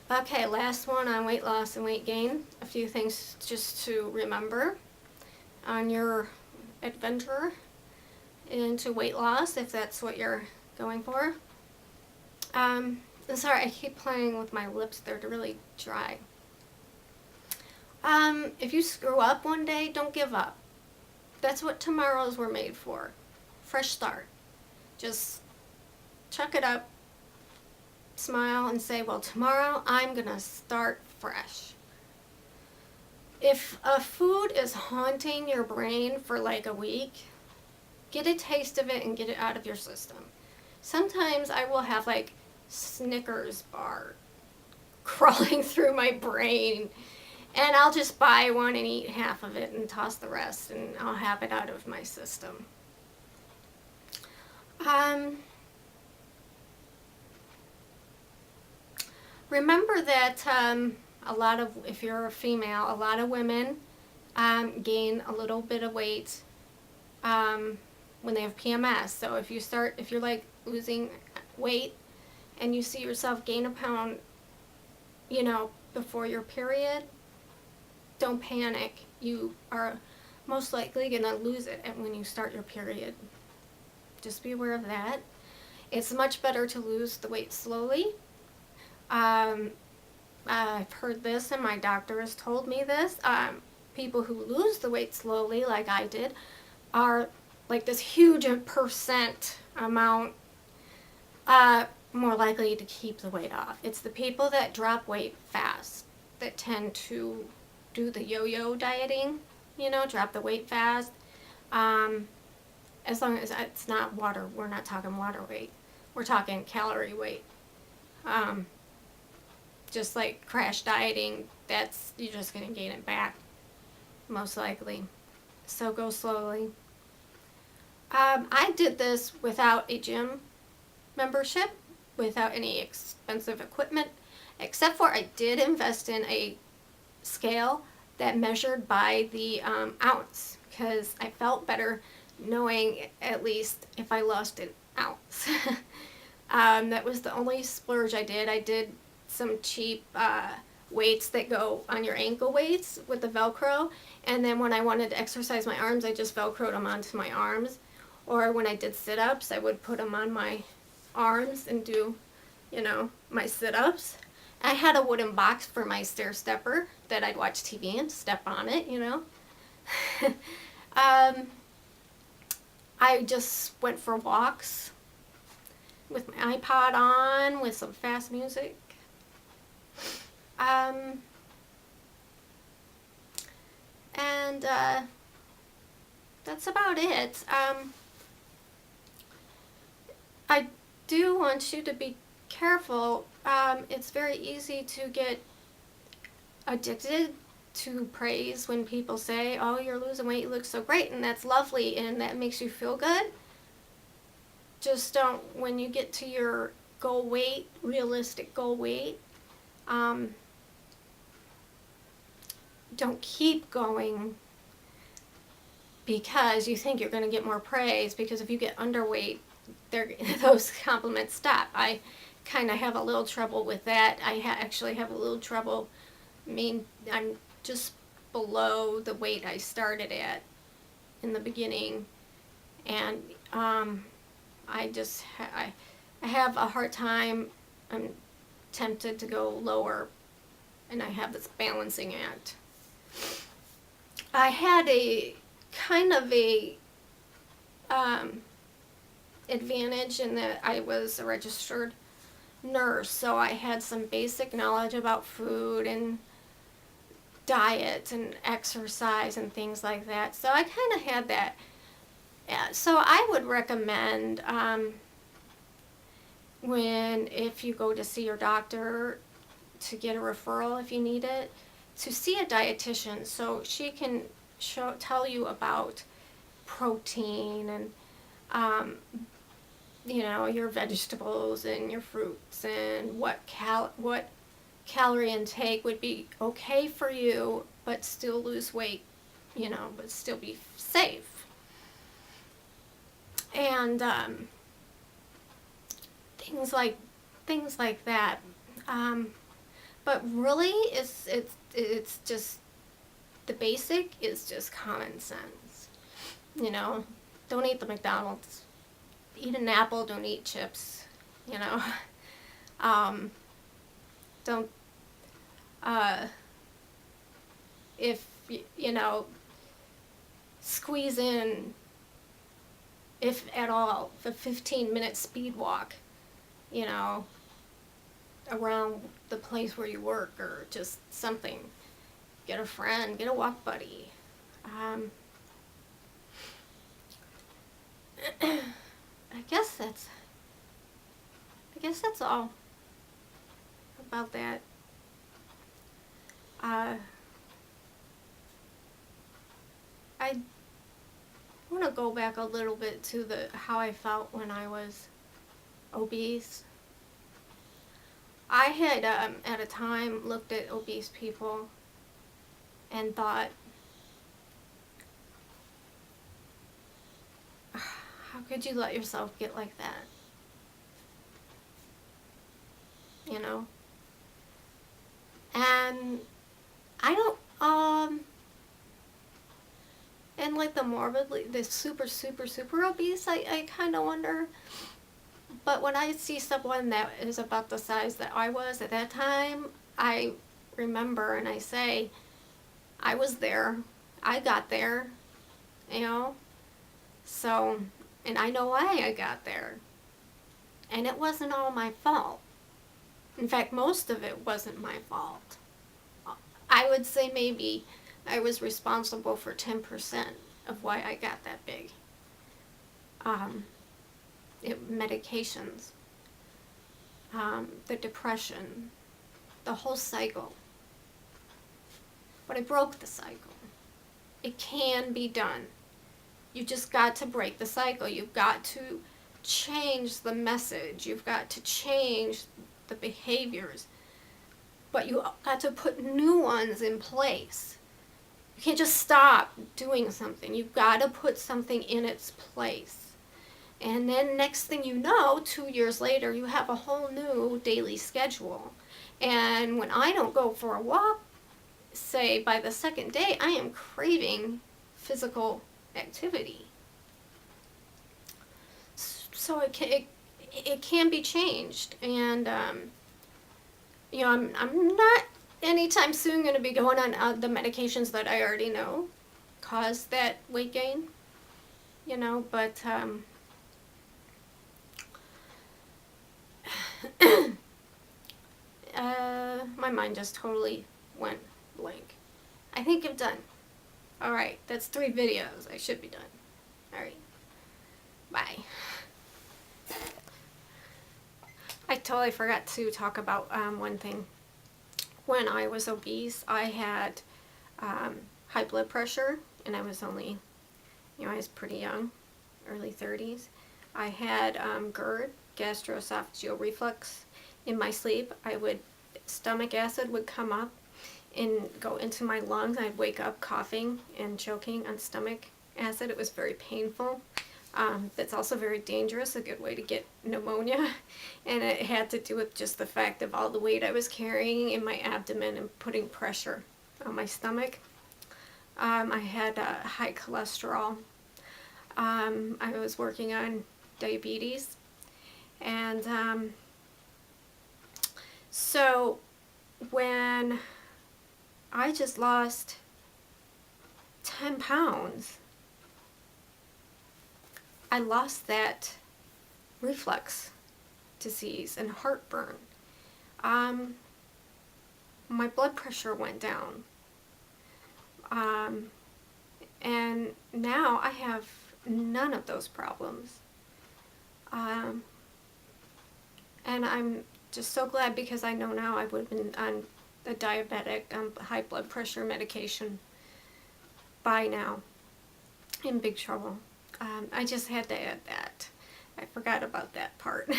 Okay, last one on weight loss and weight gain. A few things just to remember on your adventure into weight loss, if that's what you're going for. Sorry, I keep playing with my lips. They're really dry. If you screw up one day, don't give up. That's what tomorrows were made for. Fresh start. Just chuck it up, smile, and say, well, tomorrow I'm going to start fresh. If a food is haunting your brain for like a week, get a taste of it and get it out of your system. Sometimes I will have like Snickers bar crawling through my brain, and I'll just buy one and eat half of it and toss the rest, and I'll have it out of my system. Remember that if you're a female, a lot of women gain a little bit of weight when they have PMS. So if you're like losing weight and you see yourself gain a pound, before your period, don't panic. You are most likely going to lose it when you start your period. Just be aware of that. It's much better to lose the weight slowly. I've heard this, and my doctor has told me this. People who lose the weight slowly, like I did, are like this huge percent amount more likely to keep the weight off. It's the people that drop weight fast that tend to do the yo-yo dieting, drop the weight fast. As long as it's not water, we're not talking water weight. We're talking calorie weight. Just like crash dieting, you're just going to gain it back, most likely. So go slowly. I did this without a gym membership, without any expensive equipment, except for I did invest in a scale that measured by the ounce, because I felt better knowing at least if I lost an ounce. That was the only splurge I did. I did some cheap weights that go on your ankle weights with the Velcro, and then when I wanted to exercise my arms, I just Velcroed them onto my arms. Or when I did sit-ups, I would put them on my arms and do, my sit-ups. I had a wooden box for my stair stepper that I'd watch TV and step on it, I just went for walks with my iPod on with some fast music. And that's about it. I do want you to be careful. It's very easy to get addicted to praise when people say, oh, you're losing weight, you look so great, and that's lovely, and that makes you feel good. Just don't, when you get to your goal weight, realistic goal weight, don't keep going because you think you're going to get more praise, because if you get underweight, those compliments stop. I kind of have a little trouble with that. I actually have a little trouble. I'm just below the weight I started at in the beginning, and I have a hard time. I'm tempted to go lower, and I have this balancing act. I had a kind of a advantage in that I was a registered nurse, so I had some basic knowledge about food and diet and exercise and things like that. So I kind of had that. Yeah, so I would recommend if you go to see your doctor, to get a referral if you need it, to see a dietitian so she can tell you about protein and your vegetables and your fruits, and what calorie intake would be okay for you but still lose weight, but still be safe. And things like that. But really, it's just the basic is just common sense. You know, don't eat the McDonald's. Eat an apple. Don't eat chips. You know, don't. If you know, squeeze in, if at all, a 15-minute speed walk. You know, around the place where you work or just something. Get a friend, get a walk buddy. I guess that's all about that. I want to go back a little bit to how I felt when I was obese. I had at a time looked at obese people and thought, how could you let yourself get like that? You know? And I don't, and like the super, super, super obese, I kind of wonder. But when I see someone that is about the size that I was at that time, I remember and I say, I was there. I got there. You know? So, and I know why I got there. And it wasn't all my fault. In fact, most of it wasn't my fault. I would say maybe I was responsible for 10% of why I got that big. Medications, the depression, the whole cycle. But I broke the cycle. It can be done. You just got to break the cycle. You've got to change the message. You've got to change the behaviors. But you got to put new ones in place. You can't just stop doing something. You've got to put something in its place. And then next thing you know, 2 years later, you have a whole new daily schedule. And when I don't go for a walk, say by the second day, I am craving physical activity. So it can be changed. And, you know, I'm not anytime soon going to be going on the medications that I already know cause that weight gain, you know, but my mind just totally went blank. I think I'm done. Alright, that's 3 videos. I should be done. Alright. Bye. I totally forgot to talk about one thing. When I was obese, I had high blood pressure, and I was only, you know, I was pretty young, early 30s. I had GERD, gastroesophageal reflux. In my sleep, stomach acid would come up and go into my lungs. I'd wake up coughing and choking on stomach acid. It was very painful. That's also very dangerous, a good way to get pneumonia. And it had to do with just the fact of all the weight I was carrying in my abdomen and putting pressure on my stomach. I had high cholesterol. I was working on diabetes. And so when I just lost 10 pounds, I lost that reflux disease and heartburn. My blood pressure went down. And now I have none of those problems. And I'm just so glad, because I know now I would have been on the diabetic, high blood pressure medication by now, in big trouble. I just had to add that. I forgot about that part.